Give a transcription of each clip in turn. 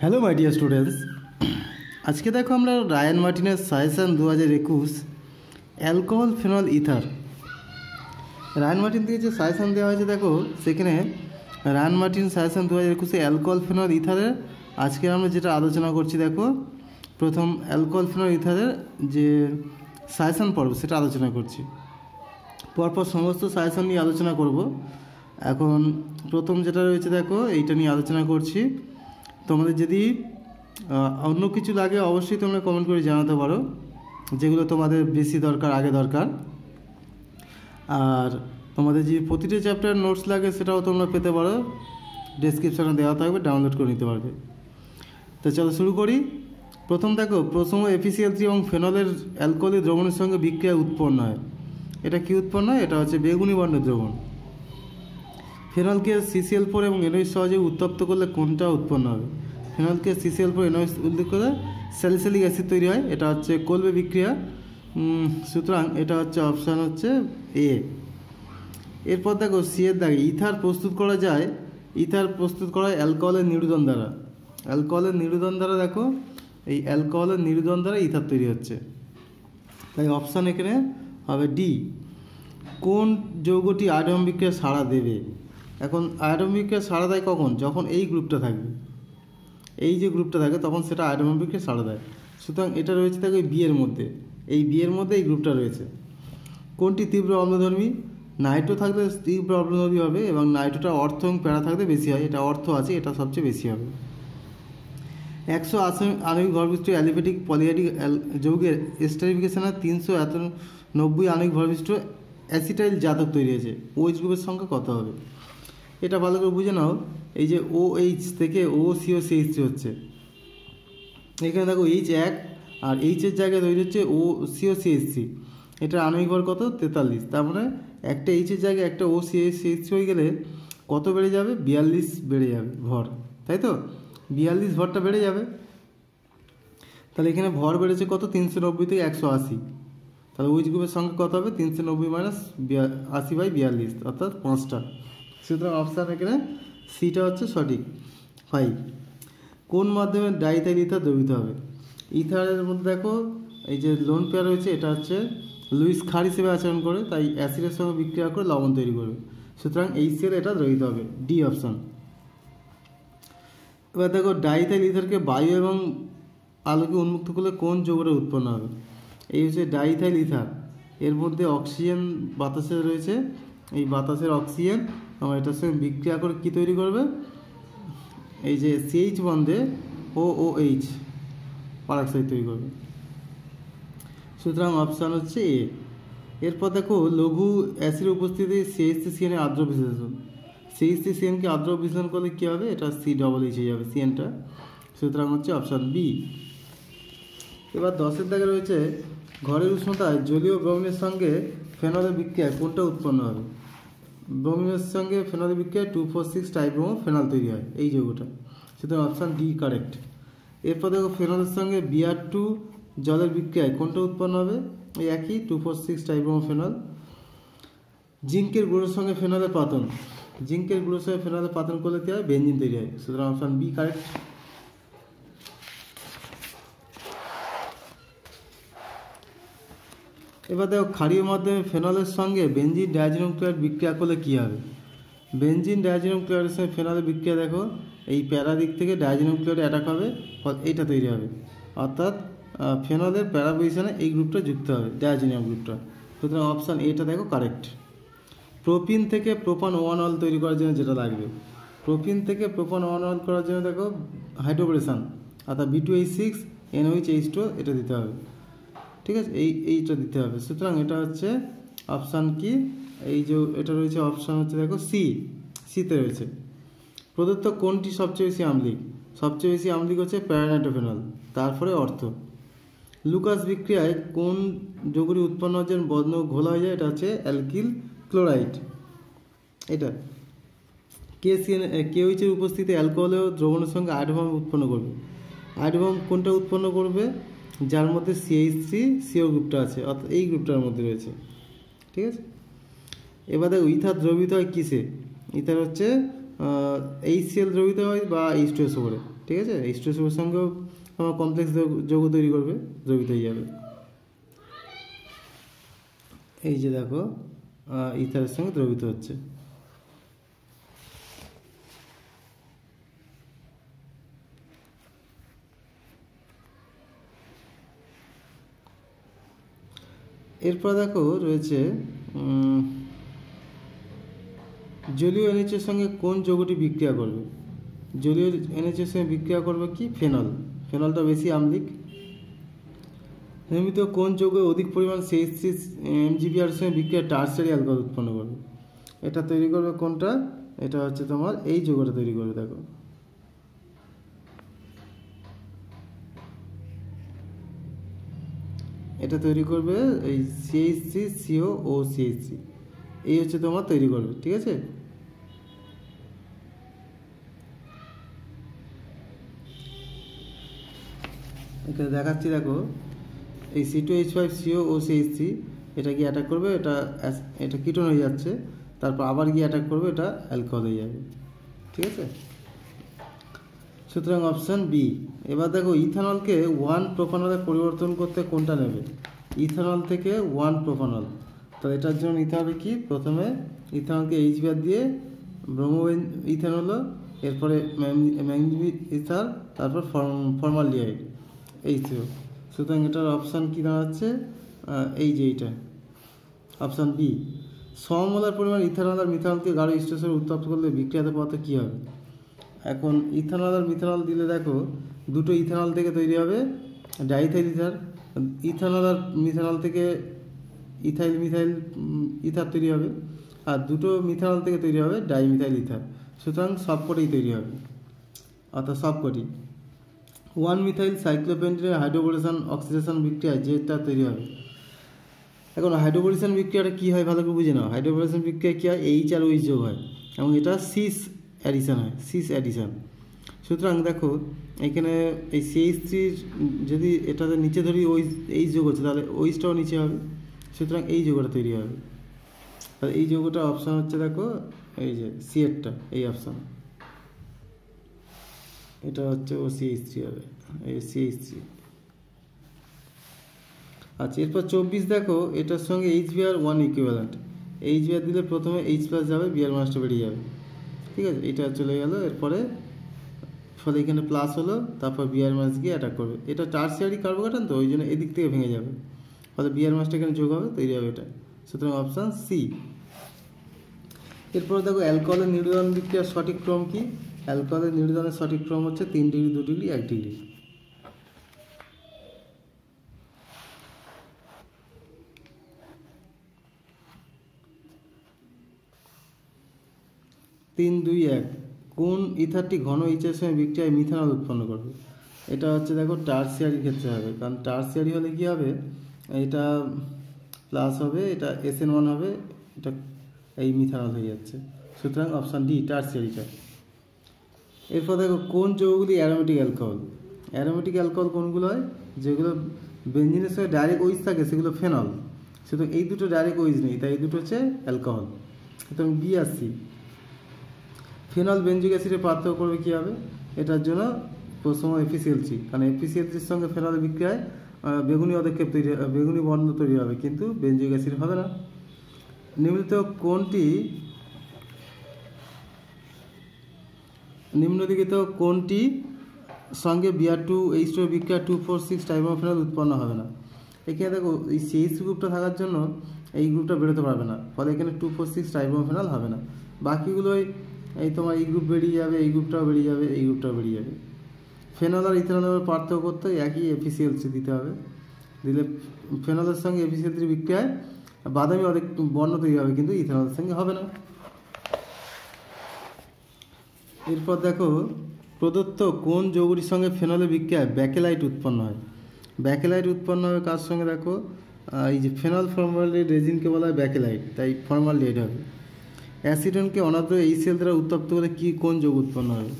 Hello my dear students, আজকে দেখো আমরা রায়ান মার্টিনের suggestion 2021 alcohol phenol ether. Ryan Martin থেকে যে সাজেশন দেওয়া হয়েছে দেখো, সেখানে Ryan Martin suggestion 2021 alcohol phenol ইথারের আজকে আমরা যেটা আলোচনা করছি, দেখো প্রথম অ্যালকোহল ফেনল ইথারের যে সাজেশন পর্ব সেটা আলোচনা করছি। পরপর সমস্ত সাজেশন নিয়ে আলোচনা করব। এখন প্রথম যেটা রয়েছে দেখো, এইটা নিয়ে আলোচনা করছি। তোমাদের যদি অন্য কিছু লাগে অবশ্যই তোমরা কমেন্ট করে জানাতে পারো, যেগুলো তোমাদের বেশি দরকার, আগে দরকার। আর তোমাদের যে প্রতিটা চ্যাপ্টার নোটস লাগে সেটাও তোমরা পেতে পারো, ডেসক্রিপশানে দেওয়া থাকবে, ডাউনলোড করে নিতে পারবে। তো চলো শুরু করি। প্রথম দেখো, প্রথম FeCl3 এবং ফেনলের অ্যালকোহলি দ্রবণের সঙ্গে বিক্রিয়া উৎপন্ন হয়। এটা কি উৎপন্ন হয়? এটা হচ্ছে বেগুনি বর্ণের দ্রবণ। ফেনলকে CCl4 এবং NOH সহজে উত্তপ্ত করলে কোনটা উৎপন্ন হবে? ফেনলকে CCl4 NOH উল্লেখ করে স্যালিসিলিক অ্যাসিড তৈরি হয়। এটা হচ্ছে কোলবে বিক্রিয়া। সুতরাং এটা হচ্ছে অপশান হচ্ছে এ। এরপর দেখো সি এর দাগে, ইথার প্রস্তুত করা যায়। ইথার প্রস্তুত করা হয় অ্যালকোহলের নিরুদন দ্বারা। অ্যালকোহলের নিরুদন দ্বারা, দেখো এই অ্যালকোহলের নিরুদন দ্বারা ইথার তৈরি হচ্ছে। তাই অপশান এখানে হবে ডি। কোন যৌগটি আয়রন বিক্রিয়া সাড়া দেবে? এখন আয়রন বিক্রিয়া সাড়া দেয় কখন? যখন এই গ্রুপটা থাকবে, এই যে গ্রুপটা থাকে তখন সেটা আয়রন বিক্রিয়া সাড়া দেয়। সুতরাং এটা রয়েছে দেখো এই বিয়ের মধ্যে, এই বিয়ের মধ্যে এই গ্রুপটা রয়েছে। কোনটি তীব্র অম্লধর্মী? নাইট্রো থাকলে তীব্র অম্লধর্মী হবে, এবং নাইট্রোটা অর্থ এবং প্যারা থাকলে বেশি হয়। এটা অর্থ আছে, এটা সবচেয়ে বেশি হবে। 180 আণবিক ভরবিশিষ্ট অ্যালিফেটিক পলিহাইড্রিক যৌগের এস্টারিফিকেশনের 390 আণবিক ভরবিশিষ্ট অ্যাসিটাইল জাতক তৈরি হয়েছে। OH গ্রুপের সংখ্যা কত হবে? এটা ভালো করে বুঝে নাও। এই যে OH থেকে OCO-CH3 হচ্ছে, এখানে দেখো H1 আর H-এর জায়গায় তৈরি হচ্ছে OCO-CH3। এটা আণবিক ভর কত? 43। তার মানে একটা H-এর জায়গায় একটা OCO-CH3 হয়ে গেলে কত বেড়ে যাবে? 42 বেড়ে যাবে ভর, তাই তো? 42 ভরটা বেড়ে যাবে। তাহলে এখানে ভর বেড়েছে কত? 390 থেকে 180। তাহলে OH গ্রুপের সংখ্যা কত হবে? 390 মাইনাস 80/42, অর্থাৎ 5টা। সুতরাং অপশান এখানে সিটা হচ্ছে সঠিক। 5। কোন মাধ্যমে ডাইথাইল ইথার দ্রবীভূত হবে? ইথারের মধ্যে দেখো এই যে লোন পেয়ার রয়েছে, এটা হচ্ছে লুইস ক্ষার হিসেবে আচরণ করে, তাই অ্যাসিডের সঙ্গে বিক্রিয়া করে লবণ তৈরি করবে। সুতরাং HCl এটা দ্রবীভূত হবে, ডি অপশান। এবার দেখো ডাইথাইল ইথারকে বায়ু এবং আলোকে উন্মুক্ত করলে কোন যৌগটা উৎপন্ন হবে? এই হচ্ছে ডাইথাইল ইথার। এর মধ্যে অক্সিজেন বাতাসে রয়েছে, এই বাতাসের অক্সিজেন এবং এটার সঙ্গে বিক্রিয়া করে কী তৈরি করবে? এই যে CH বন্ধে OOH পারক্সাইড তৈরি করবে। সুতরাং অপশান হচ্ছে এ। এরপর দেখো লঘু অ্যাসিডের উপস্থিতি CH3CN এর আর্দ্র বিশ্লেষণ। CH3CNকে আর্দ্র বিশ্লেষণ করলে কী হবে? এটা COOH হয়ে যাবে CNটা। সুতরাং হচ্ছে অপশান বি। এবার 10-এর দাগে রয়েছে, ঘরের উষ্ণতায় জলীয় ব্রোমিনের সঙ্গে ফেনলের বিক্রিয়ায় কোনটা উৎপন্ন হবে? ব্রোমিনের সঙ্গে ফেনলের বিক্রিয়ায় 2,4,6 ট্রাইব্রোমো ফেনল তৈরি হয়, এই যৌগটা। সুতরাং অপশান ডি কারেক্ট। এরপর দেখো ফেনলের সঙ্গে Br2 জলের বিক্রিয়ায় কোনটা উৎপন্ন হবে? এই একই 2,4,6 ট্রাইব্রোমো ফেনল। জিঙ্কের গুঁড়োর সঙ্গে ফেনলের পাতন, জিঙ্কের গুঁড়োর সঙ্গে ফেনলের পাতন করলে কী হয়? বেনজিন তৈরি হয়। সুতরাং অপশান বি কারেক্ট। এবার দেখো ক্ষারীয় মাধ্যমে ফেনলের সঙ্গে বেনজিন ডায়াজিনাম ক্লোরাইড বিক্রিয়া করলে কী হবে? বেনজিন ডায়াজিনাম ক্লোরাইডের সঙ্গে ফেনলের বিক্রিয়া, দেখো এই প্যারা দিক থেকে ডায়াজিনাম ক্লোরাইড অ্যাটাক হবে, এইটা তৈরি হবে। অর্থাৎ ফেনলের প্যারা পজিশনে এই গ্রুপটা যুক্ত হবে, ডায়াজিনাম গ্রুপটা। সুতরাং অপশান এটা দেখো কারেক্ট। প্রোপিন থেকে প্রোপান 1 তৈরি করার জন্য যেটা লাগবে, প্রোপিন থেকে প্রোপান 1 করার জন্য দেখো হাইড্রোবরেশন, অর্থাৎ B2H6 NOH H2 এটা দিতে হবে, ঠিক আছে? এইটা দিতে হবে। সুতরাং এটা হচ্ছে অপশান কি? এই যে এটা রয়েছে অপশান হচ্ছে দেখো সিতে রয়েছে। প্রদত্ত কোনটি সবচেয়ে বেশি আম্লিক? সবচেয়ে বেশি আম্লিক হচ্ছে প্যারানাইট্রোফেনল, তারপরে অর্থ। লুকাস বিক্রিয়ায় কোন যৌগটি উৎপন্ন হচ্ছে বর্ণ ঘোলা হয়ে যায়? এটা হচ্ছে অ্যালকিল ক্লোরাইড। এটা KOH এর উপস্থিতি অ্যালকোহলের দ্রবণের সঙ্গে আয়োডোফর্ম উৎপন্ন করবে। আয়োডোফর্ম কোনটা উৎপন্ন করবে? যার মধ্যে CH3CO গ্রুপটা আছে, অর্থাৎ এই গ্রুপটার মধ্যে রয়েছে, ঠিক আছে? এবার দেখো ইথার দ্রবীভূত হয় কিসে? ইথার হচ্ছে HCl দ্রবীভূত হয় বা H2SO করে, ঠিক আছে। H2SO4 সঙ্গেও তোমার কমপ্লেক্স যৌগ তৈরি করবে, দ্রবীভূত হয়ে যাবে। এই যে দেখো ইথারের সঙ্গে দ্রবীভূত হচ্ছে। এরপর দেখো রয়েছে জলীয় NH এর সঙ্গে কোন যৌগটি বিক্রিয়া করবে। জলীয় NH এর সঙ্গে বিক্রিয়া করবে কি, ফেনল। ফেনলটা বেশি আম্লিক। নিয়মিত কোন যৌগে অধিক পরিমাণ CH3 MgBr এর সঙ্গে বিক্রিয়া টারশিয়ারি অ্যালকোহল উৎপন্ন করবে। এটা তৈরি করবে কোনটা, এটা হচ্ছে তোমার এই যৌগটা তৈরি করবে। দেখো এটা তৈরি করবে এই CH3COOCH3, এই হচ্ছে তোমার তৈরি করবে, ঠিক আছে। এখানে দেখাচ্ছি দেখো এই C2H5COOCH3 এটা গিয়ে অ্যাটাক করবে, এটা কিটোন হয়ে যাচ্ছে, তারপর আবার গিয়ে অ্যাটাক করবে, এটা অ্যালকোহল হয়ে যাবে, ঠিক আছে। সুতরাং অপশান বি। এবার দেখো ইথানলকে 1-প্রোপানলে পরিবর্তন করতে কোনটা নেবে। ইথানল থেকে 1-প্রোপানল, তো এটার জন্য নিতে হবে কি, প্রথমে ইথানলকে HBr দিয়ে ব্রোমো ইথানল, এরপরে ম্যাঙ্গানিজ ইথার, তারপর ফর্মালডিহাইড H2O। সুতরাং এটার অপশান কী দাঁড়াচ্ছে, এই যে এইটা অপশান বি। সমমোলার পরিমাণ ইথানল আর মিথানলকে গাঢ় H2SO4 উত্তপ্ত করলে বিক্রিয়াত পদার্থ কী হবে। এখন ইথানল আর মিথানল দিলে দেখো দুটো ইথানল থেকে তৈরি হবে ডাইথাইল ইথার, ইথানল আর মিথানল থেকে ইথাইল মিথাইল ইথার তৈরি হবে, আর দুটো মিথানল থেকে তৈরি হবে ডাইমিথাইল ইথার। সুতরাং সবকটাই তৈরি হবে, অর্থাৎ সবকটি 1-মিথাইল সাইক্লোপেন্টেনের হাইড্রোবোরেশন অক্সিডেশন বিক্রিয়ায় যেটা তৈরি হবে। এখন হাইড্রোবোরেশন বিক্রিয়াটা কী হয় ভালো করে বুঝে নাও। হাইড্রোবোরেশন বিক্রিয়া কী হয়, H আর OH যোগ হয় এবং এটা সিস অ্যাডিশন হয়, সিস অ্যাডিশন। সুতরাং দেখো এখানে এই CH3 যদি এটাতে নিচে ধরি H যোগ হচ্ছে, তাহলে OHটাও নিচে হবে, সুতরাং এই যৌগটা তৈরি হবে। তাহলে এই যৌগটা অপশান হচ্ছে দেখো এই যে সিএরটা, এই অপশান, এটা হচ্ছে OCH3 হবে, এই CH3। আচ্ছা এরপর 24 দেখো এটার সঙ্গে HBr1 ইকুইভ্যালেন্ট। HBr দিলে প্রথমে H+ যাবে, Br- বেরিয়ে যাবে, ঠিক আছে। এটা চলে গেল, এরপরে ফলে এখানে প্লাস হলো, তারপর Br- গিয়ে অ্যাটাক করবে। এটা টারশিয়ারি কার্বোক্যাটায়ন, তো ওই জন্য এদিক থেকে ভেঙে যাবে, ফলে Br- এখানে যোগ হবে, তৈরি হবে এটা। সুতরাং অপশান সি। এরপরে দেখো অ্যালকোহলের নির্ধারণ বিক্রিয়ার সঠিক ক্রম কি। অ্যালকোহলের নির্ধারণের সঠিক ক্রম হচ্ছে 3 ডিগ্রি, 2 ডিগ্রি, 1 ডিগ্রি। তিন, 2, 1 কোন ইথারটি ঘন H-এর সঙ্গে বিক্রিয়ায় মিথানল উৎপন্ন করবে। এটা হচ্ছে দেখো টারশিয়ারি ক্ষেত্রে হবে, কারণ টারশিয়ারি হলে কী হবে, এটা প্লাস হবে, এটা SN1 হবে, এটা এই মিথানল হয়ে যাচ্ছে। সুতরাং অপশান ডি টারশিয়ারিটা। এরপর দেখো কোন যৌগগুলি অ্যারোমেটিক অ্যালকোহল। অ্যারোমেটিক অ্যালকোহল কোনগুলো হয়, যেগুলো বেঞ্জিনের সঙ্গে ডাইরেক্ট OH থাকে সেগুলো ফেনল। সুতরাং এই দুটো ডাইরেক্ট OH নেই, তাই এই দুটো হচ্ছে অ্যালকোহল। সুতরাং বি আর সি। ফেনল বেনজোইক অ্যাসিডের পার্থক্য করবে কী হবে, এটার জন্য প্রথম FeCl3, কারণ FeCl3-র সঙ্গে ফেনলের বিক্রিয়ায় বেগুনি অধক্ষেপ তৈরি, বেগুনি বর্ণ তৈরি হবে, কিন্তু বেনজোইক অ্যাসিড হবে না। নিম্নলিখিত কোনটি সঙ্গে Br2H2 বিক্রিয়া 2,4,6 ট্রাইব্রোমোফেনল উৎপন্ন হবে না। এখানে দেখো এই CH গ্রুপটা থাকার জন্য এই গ্রুপটা বেরোতে পারবে না, ফলে এখানে 2,4,6 ট্রাইব্রোমোফেনল হবে না। বাকিগুলোই এই তোমার এই গ্রুপ বেরিয়ে যাবে, এই গ্রুপটাও বেরিয়ে যাবে, এই গ্রুপটাও বেরিয়ে যাবে। ফেনল আর ইথানলের পার্থক্য করতে একই FeCl3 দিতে হবে, দিলে ফেনলের সঙ্গে FeCl3 বিক্রিয়ায় বাদামি অনেক বর্ণ তৈরি হবে, কিন্তু ইথানলের সঙ্গে হবে না। এরপর দেখো প্রদত্ত কোন যৌগটির সঙ্গে ফেনলের বিক্রিয়ায় ব্যাকেলাইট উৎপন্ন হয়। ব্যাকেলাইট উৎপন্ন হবে কার সঙ্গে, দেখো এই যে ফেনল ফর্মালডিহাইড রেজিনকে বলা হয় ব্যাকেলাইট, তাই ফর্মালডিহাইড হবে। অ্যাসিটনকে অনাদ্র HCl দ্বারা উত্তপ্ত করে কি কোন যৌগ উৎপন্ন হবে।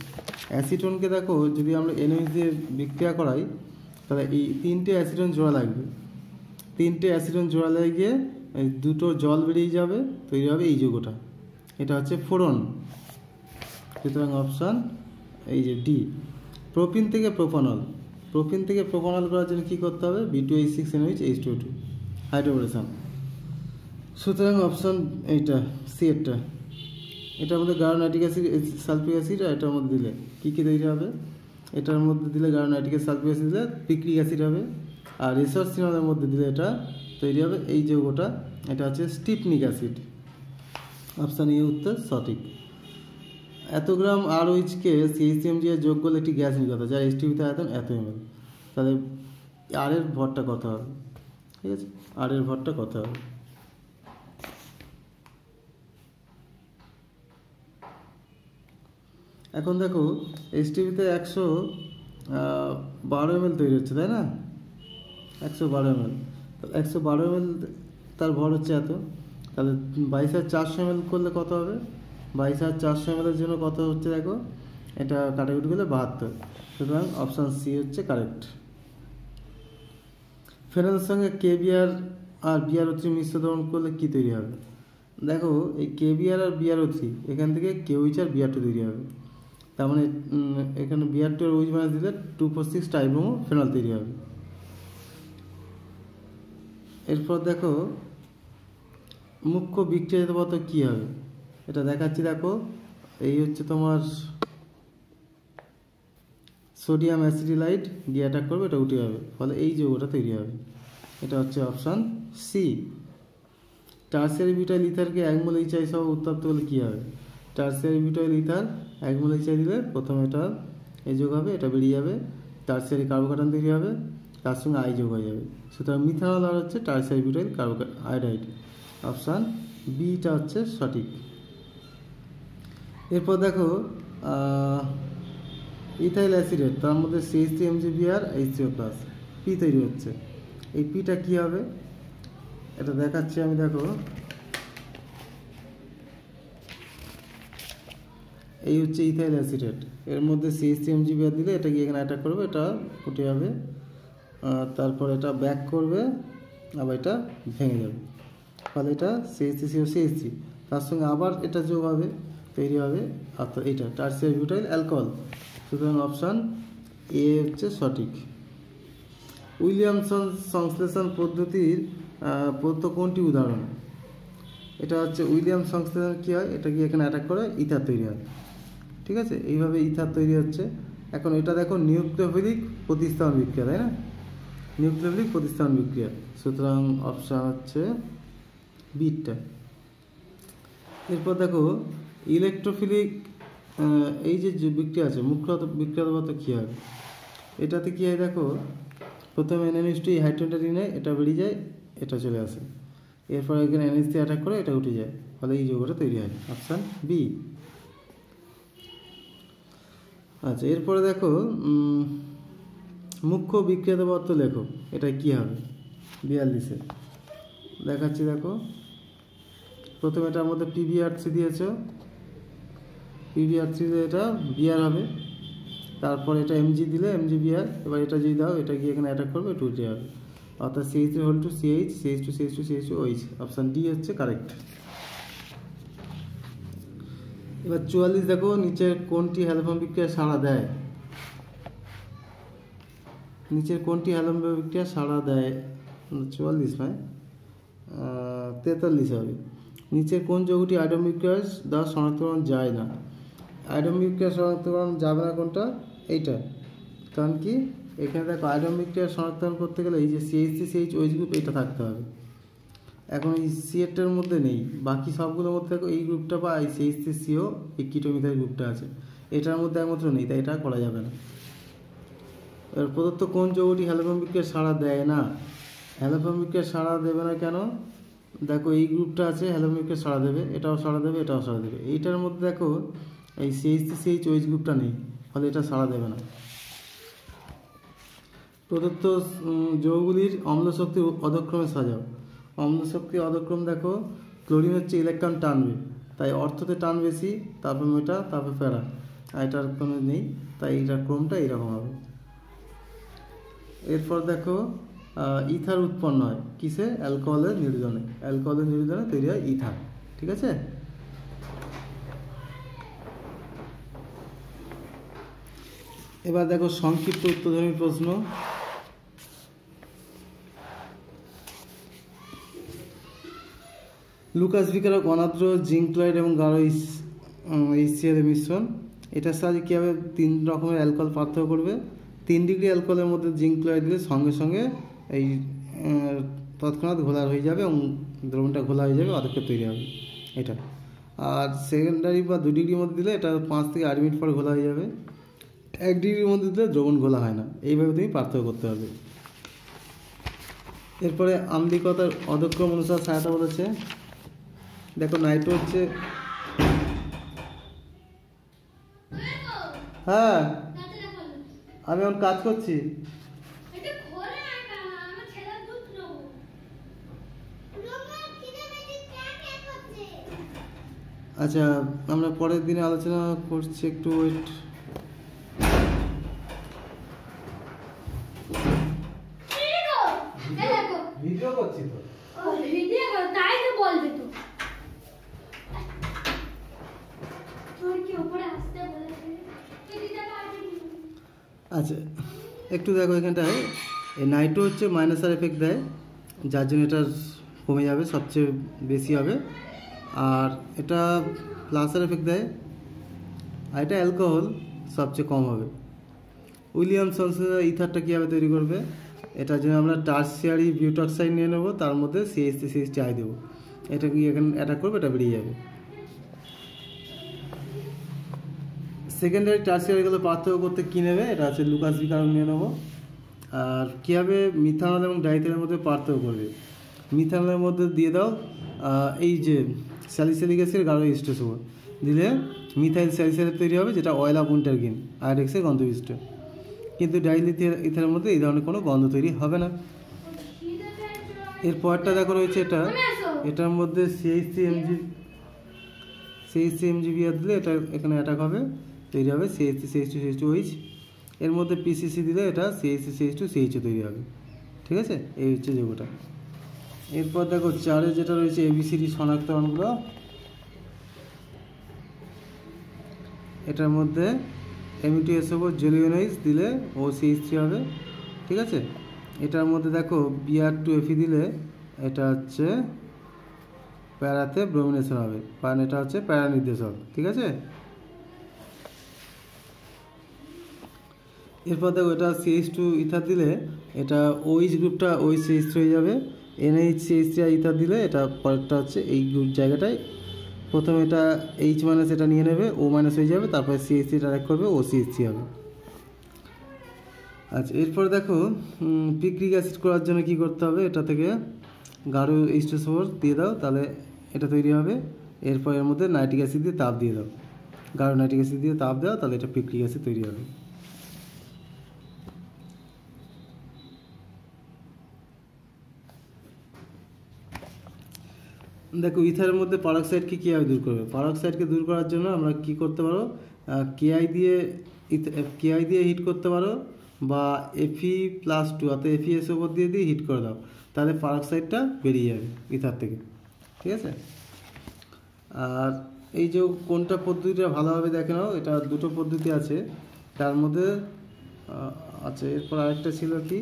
অ্যাসিটনকে দেখো যদি আমরা NH দিয়ে বিক্রিয়া করাই, তাহলে এই 3টে অ্যাসিটন জোড়া লাগবে, 3টে অ্যাসিটন জোড়া লাগিয়ে এই দুটো জল বেরিয়ে যাবে, তৈরি হবে এই যৌগটা, এটা হচ্ছে ফোরন। সুতরাং অপশান এই যে ডি। প্রোপিন থেকে প্রোপানল, প্রোপিন থেকে প্রোপানল করার জন্য কী করতে হবে? B2H6NH H2O2 হাইড্রোবোরেশন। সুতরাং অপশান এইটা সি এরটা, এটার মধ্যে গারোনাইট্রিক অ্যাসিড সালফিক অ্যাসিড, আর এটার মধ্যে দিলে কী কী তৈরি হবে? এটার মধ্যে দিলে গারোনাইট্রিক সালফিক অ্যাসিড দিলে পিক্রিক অ্যাসিড হবে, আর রেসরসিনলের মধ্যে দিলে এটা তৈরি হবে এই যৌগটা, এটা হচ্ছে স্টিপনিক অ্যাসিড। অপশান এ উত্তর সঠিক। এত গ্রাম ROHকে CH3MG এর যোগ করলে একটি গ্যাস নির্গত যার STBতে আয়তন এত ml, তাহলে আর এর ভরটা কত হবে? ঠিক আছে, আর এর ভরটা কত হবে? এখন দেখো STBতে 112 ml তৈরি হচ্ছে, তাই না? 112 ml, 112 ml তার ভর হচ্ছে এত, তাহলে 22,400 ml করলে কত হবে? 22,400 ml এর জন্য কত হচ্ছে দেখো, এটা কাটাকুটি করলে 72, সুতরাং অপশান সি হচ্ছে কারেক্ট। ফেনলের সঙ্গে KBr আর BrO3 মিশ্রণ করলে কী তৈরি হবে? দেখো এই KBr আর BrO3 এখান থেকে KOH আর Br2 তৈরি হবে, তার মানে এখানে Br2 আর OH মাইনাস দিলে 2,4,6 ট্রাইব্রোমো ফেনল তৈরি হবে। এরপর দেখো মুখ্য বিক্রিয়াজাত পদার্থ কী হবে, এটা দেখাচ্ছি। দেখো এই হচ্ছে তোমার সোডিয়াম অ্যাসিডিলাইট গিয়ে অ্যাটাক করবে, এটা উঠে যাবে, ফলে এই যৌগটা তৈরি হবে, এটা হচ্ছে অপশান সি। টার্সিয়ারি বিউটাইল ইথারকে 1 মোল HI সহ উত্তপ্ত করলে কী হবে? টার্সিয়ারি বিউটাইল ইথার 1 মোল HI দিলে প্রথমে এটা এই যোগ হবে, এটা বেরিয়ে যাবে, টার্সিয়ারি কার্বোকার্বন তৈরি হবে, তার সঙ্গে আই যোগ হয়ে যাবে, সুতরাং মিথানল আর হচ্ছে tertiary butyl iodide, option beta হচ্ছে সঠিক। এরপর দেখো ইথাইল অ্যাসিডেট, তার মধ্যে CH3MgBr H3O+, পি তৈরি হচ্ছে, এই পিটা কী হবে এটা দেখাচ্ছি আমি। দেখো এই হচ্ছে ইথাইল অ্যাসিডেট, এর মধ্যে CH3MgBr দিলে এটা গিয়ে এখানে অ্যাটাক করবে, এটা ফুটে যাবে, তারপর এটা ব্যাক করবে, আবার এটা ভেঙে যাবে, ফলে এটা CH3COCH3, তার সঙ্গে আবার এটা যোগ হবে, তৈরি হবে অর্থাৎ এটা টার্সিয়ারি বিউটাইল অ্যালকোহল, সুতরাং অপশান এ হচ্ছে সঠিক। উইলিয়ামসন সংশ্লেষণ পদ্ধতির প্রদত্ত কোনটি উদাহরণ? এটা হচ্ছে উইলিয়াম সংশ্লেষণ কী হয়, এটা কি এখানে অ্যাটাক করে ইথার তৈরি হয়, ঠিক আছে, এইভাবে ইথার তৈরি হচ্ছে। এখন এটা দেখো নিউক্লিওফিলিক প্রতিস্থাপন বিক্রিয়া, তাই না? নিউক্লিওফিলিক প্রতিস্থাপন বিক্রিয়া, সুতরাং অপশান হচ্ছে বিটা। এরপর দেখো ইলেকট্রোফিলিক এই যে বিক্রিয়া আছে, মুখ্য বিক্রিয়া পদার্থ কী হয়? এটাতে কী হয় দেখো, প্রথমে NH2 হাইড্রোজেনটা নিয়ে এটা বেরিয়ে যায়, এটা চলে আসে, এরপর এখানে NH3 অ্যাটাক করে এটা উঠে যায়, ফলে এই যৌগটা তৈরি হয়, অপশান বি। আচ্ছা, এরপরে দেখো মুখ্য বিক্রিয়াত পদার্থ লেখো, এটা কী হবে? 42-এ দেখাচ্ছি। দেখো প্রথমে এটার মধ্যে PbR3 দিয়েছ, PbR3 দিলে এটা Br হবে, তারপর এটা Mg দিলে MgBr, এবার এটা যদি দাও এটা গিয়ে এখানে অ্যাটাক করবে, এটা উঠে যাবে, অর্থাৎ CH3 CH, CH2 OH, option D হচ্ছে কারেক্ট। এবার 44 দেখো নিচের কোনটি হ্যালোফর্ম বিক্রিয়া সাড়া দেয়? নিচের কোনটি হ্যালোফর্ম বিক্রিয়া সাড়া দেয়? 44 নয়, 43 হবে। নিচের কোন যৌগটি আয়ডন বিক্রিয়ার দ্বারা শনাক্তকরণ যায় না? আয়ডন বিক্রিয়া শনাক্তকরণ যাবে না কোনটা? এইটা, কারণ কি এখানে দেখো আয়ডন বিক্রিয়া শনাক্তকরণ করতে গেলে এই যে CH3CH OH গ্রুপ এটা থাকতে হবে, এখন এই সিএটার মধ্যে নেই, বাকি সবগুলোর মধ্যে দেখো এই গ্রুপটা বা এই CH3CO এই কিটোমিথাইল গ্রুপটা আছে, এটার মধ্যে একমাত্র নেই, তাই এটা করা যাবে না। এবার প্রদত্ত কোন যৌগটি হ্যালোফর্ম বিক্রিয়া সাড়া দেয় না? হ্যালোফর্ম বিক্রিয়া সাড়া দেবে না কেন? দেখো এই গ্রুপটা আছে, হ্যালোফর্ম বিক্রিয়া সাড়া দেবে, এটাও সাড়া দেবে, এটাও সাড়া দেবে, এইটার মধ্যে দেখো এই CH3CH OH গ্রুপটা নেই, ফলে এটা সাড়া দেবে না। প্রদত্ত যৌগগুলির অম্ল শক্তি অধক্রমে সাজাও। অম্ল শক্তি অধক্রম দেখো, ক্লোরিন হচ্ছে ইলেকট্রন টানবে, তাই অর্থতে টান বেশি, তারপর মেটা, তারপর প্যারা, আর এটার কোনো নেই, তাই এটার ক্রমটা এইরকম হবে। এরপর দেখো ইথার উৎপন্ন হয় কিসে? অ্যালকোহলের নির্জনে, অ্যালকোহলের নির্জনে তৈরি হয় ইথার, ঠিক আছে। এবার দেখো সংক্ষিপ্ত উত্তরধর্মী প্রশ্ন। লুকাস ভিকারক অনাদ্র জিঙ্ক ক্লোরাইড এবং গাঢ় HCl এর মিশ্রণ, এটার সাহায্যে কীভাবে 3 রকমের অ্যালকোহল পার্থক্য করবে। 3 ডিগ্রি অ্যালকোহলের মধ্যে জিঙ্ক ক্লোরাইড দিলে সঙ্গে সঙ্গে এই তৎক্ষণাৎ ঘোলা হয়ে যাবে এবং দ্রবণটা ঘোলা হয়ে যাবে, পদক্ষেপ তৈরি হবে এটা। আর সেকেন্ডারি বা 2 ডিগ্রির মধ্যে দিলে এটা 5 থেকে 8 মিনিট পর ঘোলা হয়ে যাবে। 1 ডিগ্রির মধ্যে দিলে দ্রবণ ঘোলা হয় না। এইভাবে তুমি পার্থক্য করতে হবে। এরপরে আম্লিকতার অধক্রম অনুসার সহায়তা বলেছে। দেখো নাইট্রো হচ্ছে, হ্যাঁ আমি এখন কাজ করছি। আচ্ছা আমরা পরের দিনে আলোচনা করছি, একটু ওয়েট। ভিডিও করছি তো। ভিডিও কর, তাই তো বলবে তো। তোর কি উপরে আসতে বলেছে? তুই দিতে পারবি না। আচ্ছা একটু দেখো এখানটায় এই নাইট্রো হচ্ছে মাইনাস এফেক্ট দেয়, যার জন্য এটা কমে যাবে, সবচেয়ে বেশি হবে। আর এটা প্লাসের এফেক্ট দেয়, আর এটা অ্যালকোহল সবচেয়ে কম হবে। উইলিয়ামসন ইথারটা কীভাবে তৈরি করবে, এটার জন্য আমরা টার্সিয়ারি বিউটক্সাইড নিয়ে নেবো, তার মধ্যে CH3CH দেবো, এটা কি এখানে অ্যাটাক করবে, এটা বেরিয়ে যাবে। সেকেন্ডারি টার্সিয়ারিগুলো পার্থক্য করতে কী নেবে, এটা আছে লুকাস ভিকারক নিয়ে নেবো। আর কীভাবে মিথানল এবং ডাইথেনের মধ্যে পার্থক্য করবে, মিথানলের মধ্যে দিয়ে দাও এই যে স্যালিসিলিক অ্যাসিড গাঢ় H2SO4 দিলে মিথাইল স্যালিসাইলেট তৈরি হবে, যেটা অয়েল অফ উইন্টারগ্রিন আয়োডেক্সের গন্ধবিষ্ট। কিন্তু ডাইলিথের মধ্যে এই ধরনের কোনো গন্ধ তৈরি হবে না। এর পরটা দেখো রয়েছে এটা, এটার মধ্যে CH3MgBr দিলে এটা এখানে অ্যাটাক হবে, তৈরি হবে CH3CH2CH2OH। এর মধ্যে PCC দিলে এটা CH3CH2CH তৈরি হবে। ঠিক আছে, এই হচ্ছে যৌগটা। এরপর দেখো 4 যেটা রয়েছে ABCD শনাক্তকরণগুলো, এটার মধ্যে M2SO4 জেলিওনাইজ দিলে OCH3 হবে। ঠিক আছে, এটার মধ্যে দেখো Br2Fe দিলে এটা হচ্ছে প্যারাতে ব্রোমিনেশন হবে, কারণ এটা হচ্ছে প্যারা নির্দেশক। ঠিক আছে, এরপর দেখো এটা CH2 ইথার দিলে এটা OH গ্রুপটা OCH3 হয়ে যাবে। NHCH3 ইথার দিলে এটা পরেরটা হচ্ছে এই গ্রুপ জায়গাটায় প্রথমে এটা H- এটা নিয়ে নেবে, O- হয়ে যাবে, তারপরে CH3 ডাইরেক্ট করবে, OCH3 হবে। আচ্ছা এরপর দেখো পিক্রিক অ্যাসিড করার জন্য কি করতে হবে, এটা থেকে গাঢ় H2SO4 দিয়ে দাও, তাহলে এটা তৈরি হবে। এরপর এর মধ্যে নাইট্রিক অ্যাসিড দিয়ে তাপ দিয়ে দাও, গাঢ় নাইট্রিক অ্যাসিড দিয়ে তাপ দাও, তাহলে এটা পিক্রিক অ্যাসিড তৈরি হবে। দেখো ইথারের মধ্যে পারক্সাইডকে কীভাবে দূর করবে, পারক্সাইডকে দূর করার জন্য আমরা কি করতে পারো, কেআই দিয়ে হিট করতে পারো, বা Fe+2 অর্থাৎ FeSO4 দিয়ে হিট করে দাও, তাহলে পারক্সাইডটা বেরিয়ে যাবে ইথার থেকে। ঠিক আছে, আর এই যে কোনটা পদ্ধতিটা ভালোভাবে দেখে নাও, এটা দুটো পদ্ধতি আছে, তার মধ্যে আচ্ছা এরপর আরেকটা ছিল কি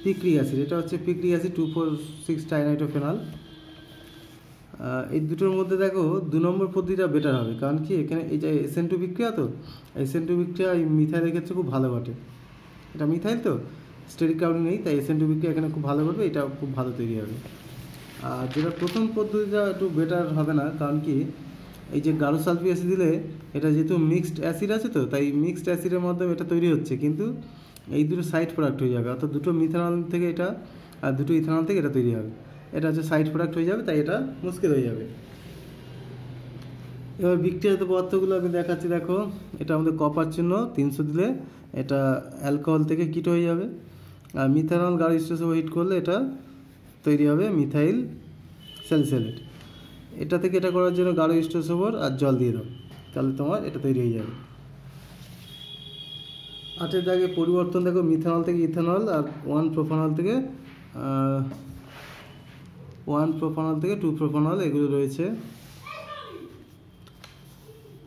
পিক্রিক অ্যাসিড, এটা হচ্ছে পিক্রিক অ্যাসিড 2,4,6 ট্রাইনাইট্রোফেনল। এই দুটোর মধ্যে দেখো 2 নম্বর পদ্ধতিটা বেটার হবে, কারণ কি এখানে এই যে SN2 বিক্রিয়া, তো SN2 বিক্রিয়া এই মিথাইলের ক্ষেত্রে খুব ভালো ঘটে, এটা মিথাইল তো স্টেরিক কাউন্টিং নেই, তাই SN2 বিক্রিয়া এখানে খুব ভালো ঘটবে, এটা খুব ভালো তৈরি হবে। আর যেটা প্রথম পদ্ধতিটা একটু বেটার হবে না, কারণ কি এই যে গাঢ় সালফিক অ্যাসিড দিলে এটা যেহেতু মিক্সড অ্যাসিড আছে, তো তাই মিক্সড অ্যাসিডের মাধ্যমে এটা তৈরি হচ্ছে, কিন্তু এই দুটো সাইড প্রোডাক্ট হয়ে যাবে, অর্থাৎ দুটো মিথানল থেকে এটা আর দুটো ইথানল থেকে এটা তৈরি হবে, এটা হচ্ছে সাইড প্রোডাক্ট হয়ে যাবে, তাই এটা মুশকিল হয়ে যাবে। এবার বিক্রিয়াজাত পদার্থগুলো আমি দেখাচ্ছি, দেখো এটা আমাদের কপার চিহ্ন 300 দিলে এটা অ্যালকোহল থেকে কিটো হয়ে যাবে, আর মিথানল গাঢ় H2SO4 হিট করলে এটা তৈরি হবে মিথাইল স্যালিসাইলেট। এটা থেকে এটা করার জন্য গাঢ় H2SO4 আর জল দিয়ে দাও, তাহলে তোমার এটা তৈরি হয়ে যাবে। 8 দাগে পরিবর্তন দেখো মিথানল থেকে ইথানল, আর 1 প্রোপানল থেকে 2 প্রোপানল এগুলো রয়েছে।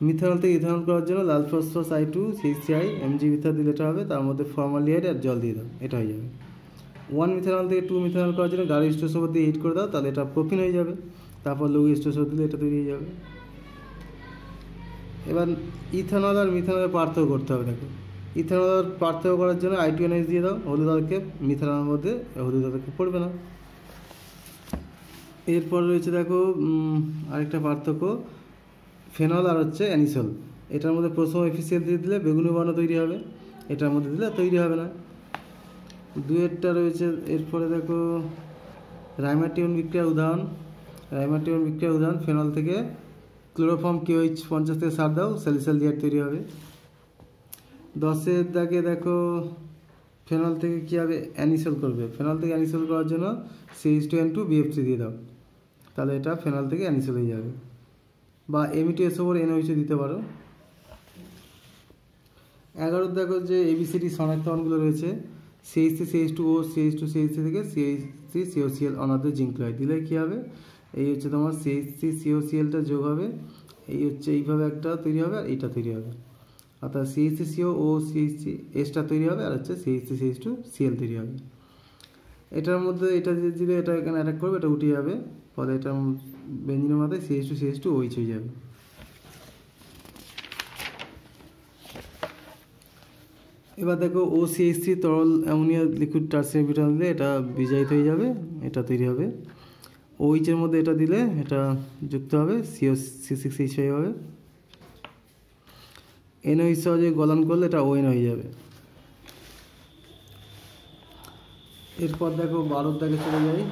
মিথানল থেকে ইথানল করার জন্য লাল phosphorus I2 CH3I Mg ether দিলে এটা হবে, তার মধ্যে ফর্মালডিহাইড আর জল দিয়ে দাও, এটা হয়ে যাবে। 1 মিথানল থেকে 2 মিথানল করার জন্য গাঢ় স্টোসোবর দিয়ে হিট করে দাও, তাহলে এটা প্রোপিন হয়ে যাবে। তারপর লঘু স্টোসোবর দিলে এটা তৈরি হয়ে যাবে। এবার ইথানল আর মিথানলের পার্থক্য করতে হবে। দেখো ইথানল পার্থক্য করার জন্য I2NH দিয়ে দাও, হলুদ আলকেপ, মিথানলের মধ্যে হলুদ আলকেপ পড়বে না। এরপর রয়েছে দেখো আরেকটা পার্থক্য, ফেনল আর হচ্ছে অ্যানিসল। এটার মধ্যে প্রথম এফিসিএল দিয়ে দিলে বেগুনি বর্ণ তৈরি হবে, এটার মধ্যে দিলে তৈরি হবে না। দুয়েরটা রয়েছে। এরপরে দেখো রাইমাটিয়ন বিক্রিয়ার উদাহরণ। রাইমাটিয়ন বিক্রিয়ার উদাহরণ, ফেনল থেকে ক্লোরোফর্ম KOH 50 থেকে 60 দাও, স্যালিসালডিহাইড তৈরি হবে। 10-এর দাগে দেখো ফেনল থেকে কী হবে, অ্যানিসল করবে। ফেনল থেকে অ্যানিসল করার জন্য CH2N2 BF3 দিয়ে দাও, তাহলে এটা ফেনল থেকে অ্যানিসল হয়ে যাবে। বা METSO4 NOH দিতে পারো। 11 দেখো যে ABCD শনাক্তকরণগুলো রয়েছে, CH3CH2O CH2CH3 থেকে CH3COCl অনাদ্র জিঙ্ক ক্লোরাইড দিলে কী হবে, এই হচ্ছে তোমার CH3COClটা যোগ হবে, এই হচ্ছে এইভাবে একটা তৈরি হবে আর এইটা তৈরি হবে, অর্থাৎ CH3COO CH3Hটা তৈরি হবে আর হচ্ছে CH3CH2Cl তৈরি হবে। এটার মধ্যে এটা দিলে এটা এখানে অ্যাটাক করবে, এটা উঠে যাবে, ফলে এটা বেঞ্জিনের মাথায় CH2CH2OH হয়ে যাবে। এবার দেখো OCH3 তরল অ্যামোনিয়া লিকুইড টার্সিয়ারি বিউটানল দিলে এটা বিজায়িত হয়ে যাবে, এটা তৈরি হবে। OH এর মধ্যে এটা দিলে এটা যুক্ত হবে, C6H5 হবে। NOH সহজে গলন করলে এটা ON হয়ে যাবে। এরপর দেখো 12 দাগে চলে যাই।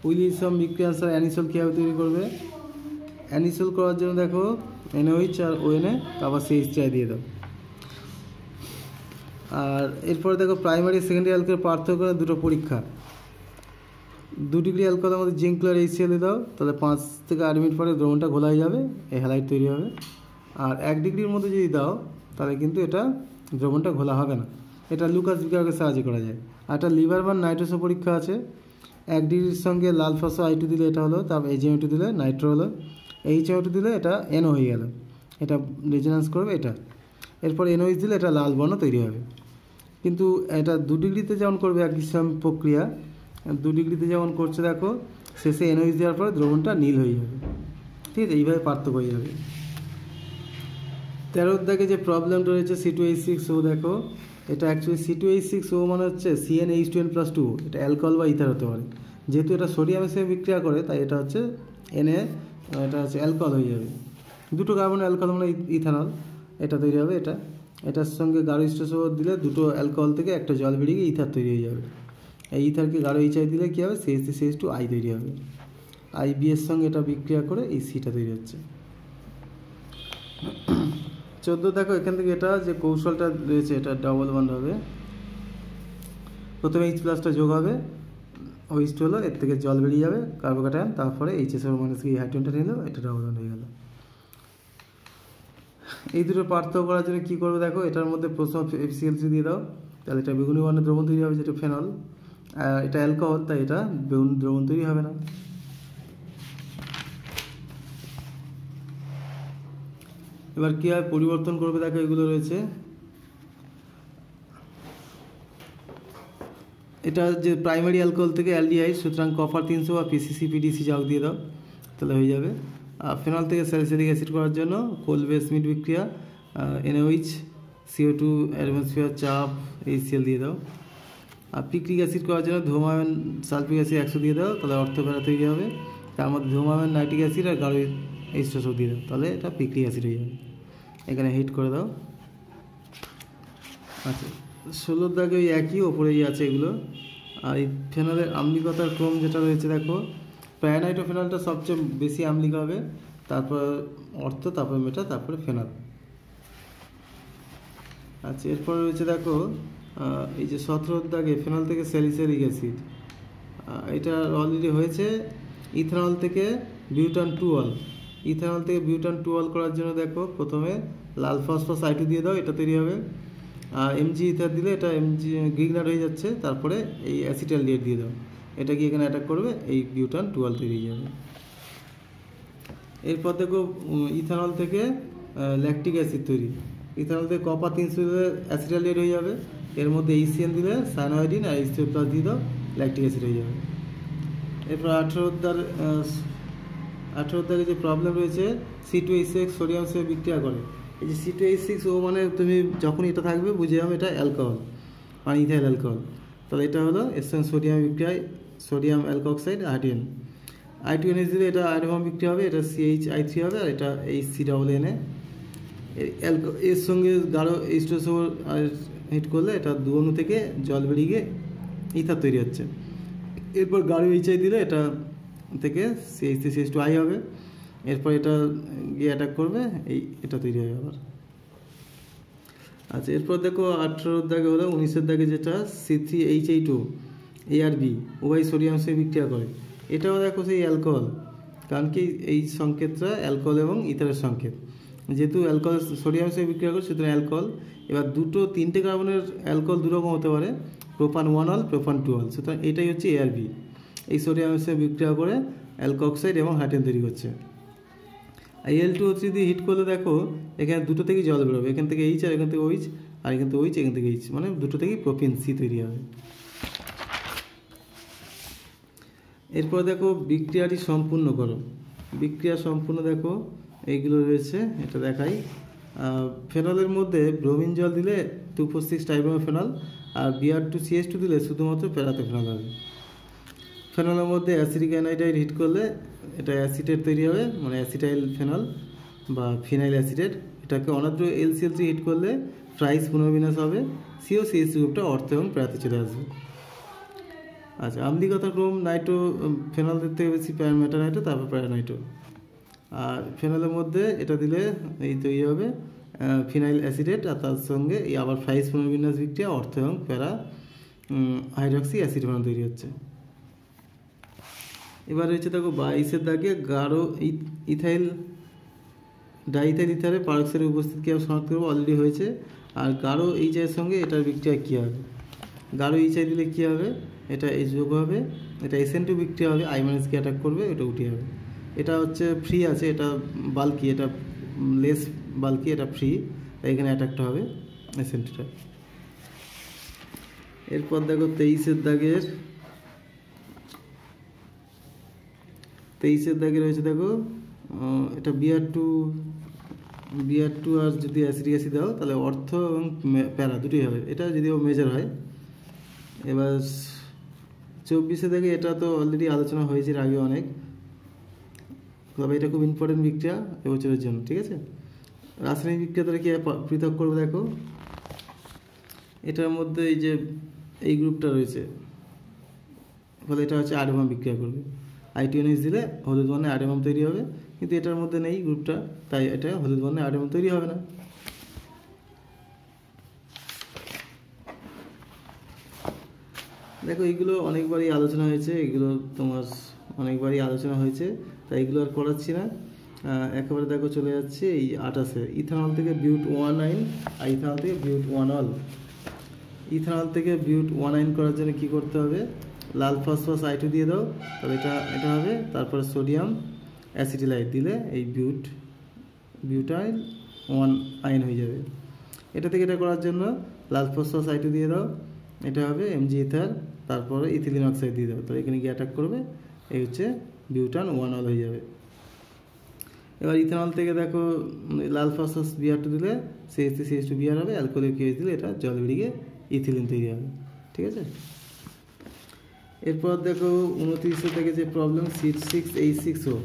উইলিয়ামস বিক্রিয়া আনসার অ্যানিসল কীভাবে তৈরি করবে। অ্যানিসল করার জন্য দেখো NOH আর ON, তারপর CH3I দিয়ে দাও। আর এরপরে দেখো প্রাইমারি সেকেন্ডারি অ্যালকোহলের পার্থক্য করে দুটো পরীক্ষা। 2 ডিগ্রি অ্যালকোহলের মধ্যে জিঙ্ক ক্লোরাইড HCl দাও, তাহলে 5 থেকে 8 মিনিট পরে দ্রবণটা ঘোলা হয়ে যাবে, এই হ্যালাইড তৈরি হবে। আর 1 ডিগ্রির মধ্যে যদি দাও তাহলে কিন্তু এটা দ্রবণটা ঘোলা হবে না। এটা লুকাস বিক্রিয়াকে সাহায্য করা যায়। আর একটা লিভার বার্ন নাইট্রোসো পরীক্ষা আছে। 1 ডিগ্রির সঙ্গে লাল ফসফ I2 দিলে এটা হলো, তারপর HMO2 দিলে নাইট্রো হলো, HMO2 দিলে এটা NO হয়ে গেল, এটা রেজোন্যান্স করবে এটা। এরপর NOH দিলে এটা লাল বর্ণ তৈরি হবে। কিন্তু এটা 2 ডিগ্রিতে যেমন করবে একই সেম প্রক্রিয়া, 2 ডিগ্রিতে যেমন করছে দেখো, শেষে NOH দেওয়ার পরে দ্রবণটা নীল হয়ে যাবে। ঠিক আছে, এইভাবে পার্থক্য হয়ে যাবে। 13 দাগে যে প্রবলেমটা রয়েছে C2H6O, দেখো এটা অ্যাকচুয়ালি C2H6O মানে হচ্ছে CnH2n+2, এটা অ্যালকোহল বা ইথার হতে পারে। যেহেতু এটা সোডিয়ামের সঙ্গে বিক্রিয়া করে তাই এটা হচ্ছে এটা হচ্ছে অ্যালকোহল হয়ে যাবে। দুটো কার্বন অ্যালকোহল মানে ইথানল, এটা তৈরি হবে। এটার সঙ্গে গাঢ় স্টোসোবর দিলে দুটো অ্যালকোহল থেকে একটা জল বেরিয়ে গিয়ে ইথার তৈরি হয়ে যাবে। এই ইথারকে গাঢ় HI দিলে কী হবে, CH3CH2I তৈরি হবে। IB এর সঙ্গে এটা বিক্রিয়া করে এই সিটা তৈরি হচ্ছে। 14 দেখো এখান থেকে এটা যে কৌশলটা রয়েছে, এটা ডাবল বন্ড হবে। প্রথমে H+টা যোগ হবে, OH2 হলো, এর থেকে জল বেরিয়ে যাবে কার্বোক্যাটায়ন, তারপরে HSO- এই হাইড্রোজেনটা নিয়ে এলো, এটা ডাবল বন্ড হয়ে গেল। এই দুটো পার্থক্য করার জন্য কী করবে দেখো, এটার মধ্যে প্রথম FCl3 দিয়ে দাও, তাহলে এটা বেগুনি বর্ণের দ্রবণ তৈরি হবে, যেটা ফেনল। আর এটা অ্যালকোহল, তাই এটা বেগুনি দ্রবণ তৈরি হবে না। এবার কী হয় পরিবর্তন করবে দেখো, এগুলো রয়েছে। এটা যে প্রাইমারি অ্যালকোহল থেকে অ্যালডিহাইড, সুতরাং কপার 300 বা PCC-PDC যাও দিয়ে দাও, তাহলে হয়ে যাবে। আর ফেনল থেকে স্যালিসিলিক অ্যাসিড করার জন্য কোলবে স্মিথ বিক্রিয়া, NOH CO2 অ্যাটমসফিয়ার চাপ HCl দিয়ে দাও। আর পিক্রিক অ্যাসিড করার জন্য ধূমায়ন সালফিক অ্যাসিড 100 দিয়ে দাও, তাহলে অর্থপ্যারা তৈরি হবে। তার মধ্যে ধূমায়ন নাইট্রিক অ্যাসিড আর গাঢ় H2SO দিয়ে দাও, তাহলে এটা পিক্রিক অ্যাসিড হয়ে যাবে। এখানে হিট করে দাও। আচ্ছা 16 দাগে ওই একই ওপরেই আছে এগুলো। আর এই ফেনলের আম্লিকতার ক্রম যেটা রয়েছে দেখো, প্যারানাইট্রোফেনলটা সবচেয়ে বেশি আম্লিক হবে, তারপর অর্থ, তারপর মেটা, তারপরে ফেনল। আচ্ছা এরপর রয়েছে দেখো এই যে 17 দাগে ফেনল থেকে স্যালিসিলিক অ্যাসিড, এটা অলরেডি হয়েছে। ইথানল থেকে বিউটান 2 ইথানল থেকে বিউটান 2 করার জন্য দেখো প্রথমে লাল ফসফরাস I2 দিয়ে দাও, এটা তৈরি হবে। আর Mg ইথার দিলে এটা গ্রিগনার হয়ে যাচ্ছে, তারপরে এই অ্যাসিটালডিহাইড দিয়ে দাও, এটা কি এখানে অ্যাটাক করবে, এই বিউটান 2 তৈরি হয়ে যাবে। এরপর দেখো ইথানল থেকে ল্যাকটিক অ্যাসিড তৈরি। ইথানল থেকে কপার 300 দিলে অ্যাসিটালডিহাইড হয়ে যাবে, এর মধ্যে HCl দিলে সায়ানোআইডিন আর H2+ দিয়ে দাও, ল্যাকটিক অ্যাসিড হয়ে যাবে। এরপর 18 দাগে যে প্রবলেম রয়েছে, C2H6 সোডিয়াম সঙ্গে বিক্রিয়া করে। এই যে C2H6O মানে তুমি যখন এটা থাকবে বুঝে যাবে এটা অ্যালকোহল, মানে ইথাইল অ্যালকোহল। তাহলে এটা হলো এর সঙ্গে সোডিয়াম বিক্রিয়ায় সোডিয়াম অ্যালকোক্সাইড I2N। I2NH দিলে এটা আয়রন বিক্রিয়া হবে, এটা CHI3 হবে, আর এটা HCNA। এর সঙ্গে গাঢ় H2SO আর হিট করলে এটা দু অণু থেকে জল বেরিয়ে গিয়ে ইথার তৈরি হচ্ছে। এরপর গাঢ় HI দিলে এটা থেকে CH3CH2I হবে, এরপর এটা গিয়ে অ্যাটাক করবে, এটা তৈরি হবে আবার। আচ্ছা, এরপর দেখো 18 দাগে হলো 19 দাগে যেটা C3H8O ARB উভয় সোডিয়াম সঙ্গে বিক্রিয়া করে। এটাও দেখো সেই অ্যালকোহল, কারণ কি এই সংকেতটা অ্যালকোহল এবং ইথারের সংকেত। যেহেতু অ্যালকোহল সোডিয়াম সঙ্গে বিক্রিয়া করে সুতরাং অ্যালকোহল। এবার তিনটে কার্বনের অ্যালকোহল দুরকম হতে পারে, প্রোপান 1 অল, প্রোপান 2 অল। সুতরাং এটাই হচ্ছে ARB, এই সোডিয়ামের সঙ্গে বিক্রিয়া করে অ্যালকোক্সাইড এবং হাইড্রোজেন তৈরি করছে। Al2O3 দিয়ে হিট করলে দেখো এখানে দুটো থেকেই জল বেরোবে, এখান থেকে H আর এখান থেকে OH, আর এখান থেকে OH এখান থেকে H, মানে দুটো থেকেই প্রোপিন C তৈরি হবে। এরপর দেখো বিক্রিয়াটি সম্পূর্ণ করো। বিক্রিয়া সম্পূর্ণ দেখো এইগুলো রয়েছে, এটা দেখাই। ফেনলের মধ্যে ব্রোমিন জল দিলে 2,4,6 ট্রাইব্রোমোফেনল, আর Br2CH2 দিলে শুধুমাত্র প্যারাথোফেনল হবে। ফেনলের মধ্যে অ্যাসিডিক অ্যানাইডাইড হিট করলে এটা অ্যাসিটেট তৈরি হবে, মানে অ্যাসিটাইল ফেনল বা ফিনাইল অ্যাসিটেট। এটাকে অনাদ্র LCl3 হিট করলে ট্রাইস পুনর্বিন্যাস হবে, COCH গ্রুপটা অর্থ এবং প্যারাতে চলে আসবে। আচ্ছা, আম্লিকতার ক্রম নাইট্রো ফেনলের থেকে বেশি মেটানাইট্রো, তারপর প্যারানাইট্রো। আর ফেনলের মধ্যে এটা দিলে এই তৈরি হবে ফিনাইল অ্যাসিডেট, আর তার সঙ্গে এই আবার ফ্রাইস পুনর্বিন্যাস বিক্রিয়া অর্থ এবং প্যারা হাইড্রক্সি অ্যাসিড ফেনল তৈরি হচ্ছে। এবার রয়েছে দেখো 22 দাগে গাঢ় ইথাইল ডাইথাইল ইথারে পারক্সাইডের উপস্থিত কী শনাক্ত করবো, অলরেডি হয়েছে। আর গাঢ় HI সঙ্গে এটার বিক্রিয়া কী হবে, গাঢ় HI দিলে কী হবে, এটা H যোগ হবে, এটা SN2 বিক্রিয়া হবে, I- কে অ্যাটাক করবে, এটা উঠে যাবে। এটা হচ্ছে ফ্রি আছে, এটা বাল্কি, এটা লেস বাল্কি, এটা ফ্রি, তাই এখানে অ্যাটাকটা হবে SN2টা। এরপর দেখো 23 দাগের রয়েছে দেখো এটা Br2 আর যদি অ্যাসিডিক অ্যাসিড দাও তাহলে অর্থ এবং প্যারা দুটোই হবে, এটা যদিও মেজর হয়। এবার 24 দাগে এটা তো অলরেডি আলোচনা হয়েছে এর আগে অনেক, তবে এটা খুব ইম্পর্টেন্ট বিক্রিয়া এবছরের জন্য, ঠিক আছে। রাসায়নিক বিক্রিয়া দ্বারা কি পৃথক করবে দেখো, এটার মধ্যে এই যে এই গ্রুপটা রয়েছে, ফলে এটা হচ্ছে আয়রন বিক্রিয়া করবে। I2NH দিলে হলুদ বর্ণে আয়রন তৈরি হবে, কিন্তু এটার মধ্যে নেই গ্রুপটা, তাই এটা হলুদ বর্ণে আয়রন তৈরি হবে না। দেখো এইগুলো অনেকবারই আলোচনা হয়েছে, এগুলো তোমার অনেকবারই আলোচনা হয়েছে, তাই এগুলো আর করাচ্ছি না। একেবারে দেখো চলে যাচ্ছে এই 28-এ ইথানল থেকে বিউট-1,9 আর ইথানল থেকে বিউট-1 অল। ইথানল থেকে বিউট-1,9 করার জন্য কি করতে হবে, লাল ফসফরাস I2 দিয়ে দাও, তাহলে এটা হবে। তারপরে সোডিয়াম অ্যাসিটিলাইট দিলে এই বিউটাইল 1 আয়ন হয়ে যাবে। এটা থেকে এটা করার জন্য লাল ফসফরাস I2 দিয়ে দাও, এটা হবে Mg ইথার, তারপরে ইথিলিন অক্সাইড দিয়ে দাও, তাহলে এখানে গিয়ে অ্যাটাক করবে, এই হচ্ছে বিউটান 1 অল হয়ে যাবে। এবার ইথানল থেকে দেখো লাল ফসফরাস Br2 দিলে CH3CH2Br হবে, অ্যালকোহলিক KH দিলে এটা জল বেরিয়ে ইথিলিন তৈরি হবে, ঠিক আছে। এরপর দেখো 29 থেকে যে প্রবলেম C6H6O,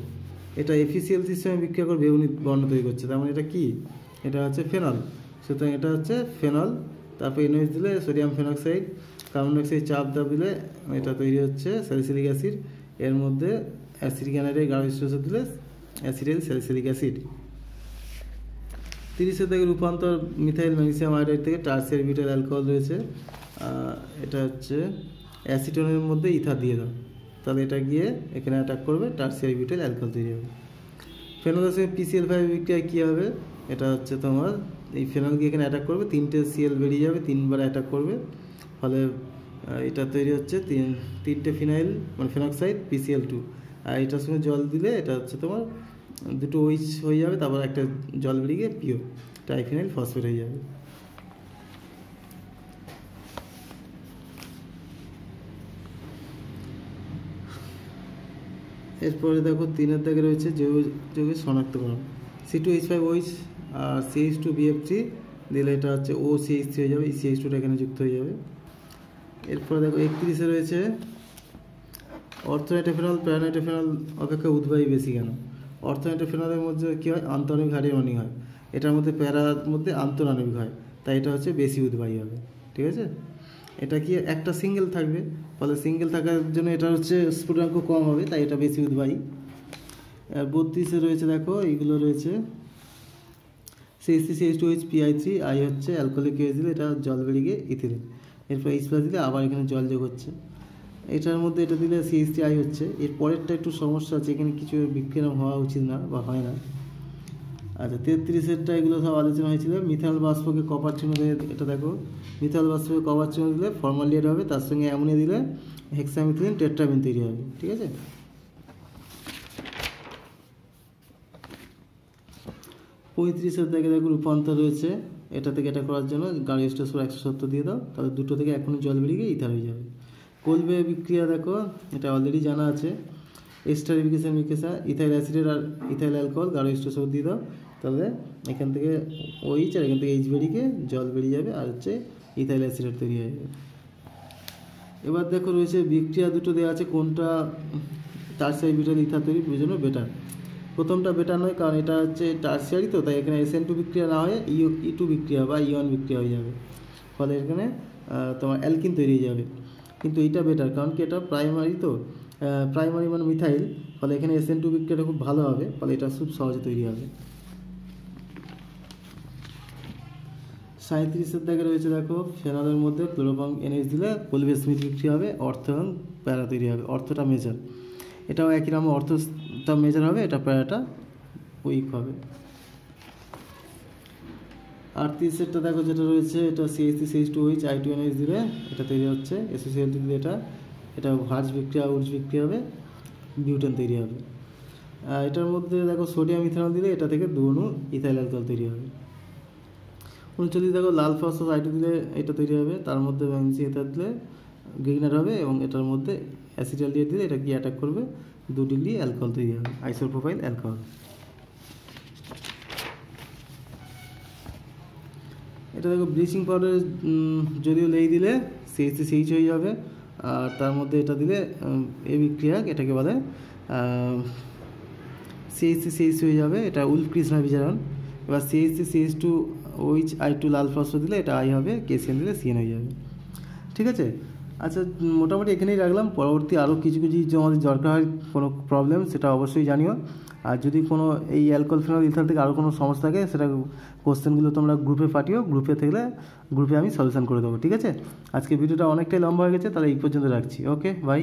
এটা FeCl সিস্টেমে বিক্রিয়া করে বেউনিক বর্ণ তৈরি করছে, তার মানে এটা কি, এটা হচ্ছে ফেনল। সুতরাং এটা হচ্ছে ফেনল, তারপর NH দিলে সোডিয়াম ফেনক্সাইড, কার্বন ডাইঅক্সাইড চাপ দাব দিলে এটা তৈরি হচ্ছে স্যালিসিলিক অ্যাসিড, এর মধ্যে অ্যাসিডিক অ্যানাইডাইড গাঢ় H2SO দিলে অ্যাসিটাইল স্যালিসিলিক অ্যাসিড। 30 থেকে রূপান্তর মিথাইল ম্যাগনেসিয়াম আয়োডাইড থেকে টার্সিয়ারি বিউটাইল অ্যালকোহল রয়েছে, এটা হচ্ছে অ্যাসিটোনের মধ্যে ইথার দিয়ে দাও, তাহলে এটা গিয়ে এখানে অ্যাটাক করবে, টার্সিয়ারি বিউটাইল অ্যালকোহল তৈরি হবে। ফেনলের সঙ্গে PCl5 বিক্রিয়া কী হবে, এটা হচ্ছে তোমার এই ফেনল গিয়ে এখানে অ্যাটাক করবে, 3টে Cl বেরিয়ে যাবে, 3বার অ্যাটাক করবে, ফলে এটা তৈরি হচ্ছে 3টে ফিনাইল মানে ফেনক্সাইড PCl2, আর এটার সঙ্গে জল দিলে এটা হচ্ছে তোমার দুটো OH হয়ে যাবে, তারপর একটা জল বেরিয়ে পিওর ট্রাইফেনাইল ফসফেট হয়ে যাবে। এরপরে দেখো 3 দাগে রয়েছে যৌগের শনাক্তকরণ। C2H5OH আর CH2BF3 দিলে এটা হচ্ছে OCH3 হয়ে যাবে, CH2টা এখানে যুক্ত হয়ে যাবে। এরপরে দেখো 31 রয়েছে অর্থোনাইট্রোফেনল প্যারানাইট্রোফেনল অপেক্ষা উদ্বায়ী বেশি কেন? অর্থোনাইট্রোফেনলের মধ্যে কী হয়, আন্তঃআণবিক হারে অনিক হয়, এটার মধ্যে প্যারার মধ্যে আন্তঃআণবিক হয়, তাই এটা হচ্ছে বেশি উদ্বায়ী হবে। ঠিক আছে, এটা কি একটা সিঙ্গেল থাকবে, ফলে সিঙ্গেল থাকার জন্য এটা হচ্ছে স্ফুটনাঙ্ক কম হবে, তাই এটা বেশি উদ্বায়ী। আর 32 রয়েছে দেখো এইগুলো রয়েছে CH3CH2OH PI3 আই হচ্ছে অ্যালকোহলিক গ্যাস দিলে এটা জল বেরিয়ে গিয়ে ইথিলিন, এরপর H+ দিলে আবার এখানে জল যোগ হচ্ছে। এটার মধ্যে এটা দিলে CH3 হচ্ছে। এর পরেরটা একটু সমস্যা আছে, এখানে কিছু বিক্রিয়া হওয়া উচিত না বা হয় না। আচ্ছা 33 এগুলো সব আলোচনা হয়েছিল। মিথানল বাষ্পকে কপার চিহ্ন দিয়ে, এটা দেখো মিথানল বাষ্পকে কপার চিহ্ন দিলে ফর্মালডিহাইড হবে, তার সঙ্গে অ্যামোনিয়া দিলে হেক্সামিথিলিন টেট্রামিন তৈরি হবে। ঠিক আছে, 35 দেখে দেখো রূপান্তর রয়েছে, এটা থেকে এটা করার জন্য গাড়ি স্টোর 170 দিয়ে দাও, তাহলে দুটো থেকে এখনই জল বেরিয়ে গিয়ে ইথার হয়ে যাবে। কোলবে বিক্রিয়া দেখো, এটা অলরেডি জানা আছে। এস্টারিফিকেশন বিক্রিয়া ইথাইল অ্যাসিডের আর ইথাইল অ্যালকোহল গাঢ় স্টোর দিয়ে দাও, তাহলে এখান থেকে OH আর এখান থেকে H বেরিয়ে গিয়ে জল বেরিয়ে যাবে, আর হচ্ছে ইথাইল অ্যাসিডের তৈরি হয়ে যাবে। এবার দেখো রয়েছে বিক্রিয়া দুটো দেওয়া আছে, কোনটা টারসিয়ারি বিটাল ইথার তৈরির জন্য বেটার। প্রথমটা বেটার নয়, কারণ এটা হচ্ছে টারসিয়ারি, তো তাই এখানে SN2 বিক্রিয়া না হয়ে E2 বিক্রিয়া বা ইয়ন বিক্রিয়া হয়ে যাবে, ফলে এখানে তোমার অ্যালকিন তৈরি হয়ে যাবে। কিন্তু এইটা বেটার, কারণ কি এটা প্রাইমারি, তো প্রাইমারি মানে মিথাইল, ফলে এখানে SN2 বিক্রিয়াটা খুব ভালো হবে, ফলে এটা খুব সহজে তৈরি হবে। 37 দাগে রয়েছে দেখো ফেনলের মধ্যে ক্লোরোফর্ম NH দিলে কোলবে স্মিথ বিক্রিয়া হবে, অর্থ এবং প্যারা তৈরি হবে। অর্থটা মেজার, এটাও একই রকম, অর্থটা মেজার হবে, এটা প্যারাটা উইক হবে। 38 দেখো যেটা রয়েছে, এটা CH3CH2OH I2NH দিলে এটা তৈরি হচ্ছে, SOCl2 দিলে এটা ভার্জ বিক্রিয়া উর্জ বিক্রিয়া হবে, বিউটেন তৈরি হবে। এটার মধ্যে দেখো সোডিয়াম ইথানল দিলে এটা থেকে 2 অণু ইথাইল অ্যালকোহল তৈরি হবে। 39 দেখো লাল ফসফরাস I2 দিলে এটা তৈরি হবে, তার মধ্যে ম্যাগনেসিয়াম ইথার দিলে গ্রিনার হবে, এবং এটার মধ্যে অ্যাসিটালডিহাইড দিলে এটা গিয়ে অ্যাটাক করবে, 2 ডিগ্রি অ্যালকোহল তৈরি হবে, আইসোপ্রোপাইল অ্যালকোহল। এটা দেখো ব্লিচিং পাউডার যদিও লেই দিলে CH3CH হয়ে যাবে, আর তার মধ্যে এটা দিলে এই বিক্রিয়া এটাকে বলে CH3CH হয়ে যাবে, এটা উল্ফ কৃষ্ণা বিজারণ। এবার CH3CH2OH I2 লাল ফসফরাস দিলে এটা আই হবে, KCl দিলে CN হয়ে যাবে। ঠিক আছে, আচ্ছা মোটামুটি এখানেই রাখলাম। পরবর্তী আরও কিছু কিছু আমাদের দরকার হয় কোনো প্রবলেম, সেটা অবশ্যই জানিও। আর যদি কোনো এই অ্যালকোহল ফেনল ইথার থেকে আরও কোনো সমস্যা থাকে, সেটা কোশ্চেনগুলো তোমরা গ্রুপে পাঠিও, গ্রুপে আমি সলিউশন করে দেবো। ঠিক আছে, আজকে ভিডিওটা অনেকটাই লম্বা হয়ে গেছে, তাহলে এই পর্যন্ত রাখছি। ওকে, বাই।